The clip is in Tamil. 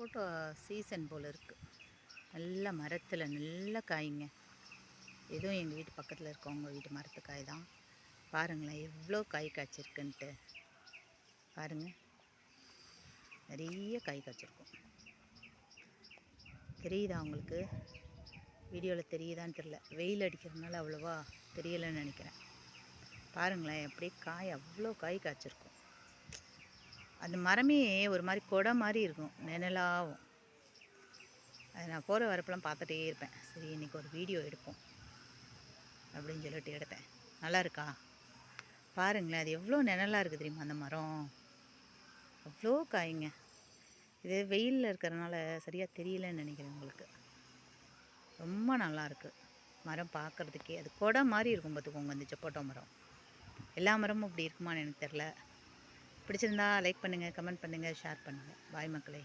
சப்போட்டா சீசன் போல் இருக்குது. நல்ல மரத்தில் நல்ல காய்ங்க. இதுவும் எங்கள் வீட்டு பக்கத்தில் இருக்கவங்க வீட்டு மரத்து காய் தான். பாருங்களேன் எவ்வளோ காய் காய்ச்சிருக்குன்ட்டு. பாருங்கள், நிறைய காய் காய்ச்சிருக்கும். தெரியுதா உங்களுக்கு? வீடியோவில் தெரியுதான்னு தெரில, வெயில் அடிக்கிறதுனால அவ்வளோவா தெரியலைன்னு நினைக்கிறேன். பாருங்களேன் எப்படி காய், அவ்வளோ காய் காய்ச்சிருக்கும். அந்த மரமே ஒரு மாதிரி கொடை மாதிரி இருக்கும், நிழலாகும். அது நான் போகிற வரப்பெல்லாம் பார்த்துட்டே இருப்பேன். சரி இன்றைக்கி ஒரு வீடியோ எடுப்போம் அப்படின்னு சொல்லிட்டு எடுத்தேன். நல்லா இருக்கா பாருங்களேன், அது எவ்வளோ நிழலாக இருக்குது தெரியுமா அந்த மரம். அவ்வளோ காய்ங்க. இது வெயிலில் இருக்கிறதுனால சரியாக தெரியலன்னு நினைக்கிறேன் உங்களுக்கு. ரொம்ப நல்லாயிருக்கு மரம் பார்க்குறதுக்கே. அது கொடை மாதிரி இருக்கும் பார்த்துக்கோங்க அந்த சப்போட்டா மரம். எல்லா மரமும் இப்படி இருக்குமான்னு எனக்கு தெரில. பிடிச்சிருந்தா லைக் பண்ணுங்கள், கமெண்ட் பண்ணுங்கள், ஷேர் பண்ணுங்கள். பாய் மக்களே.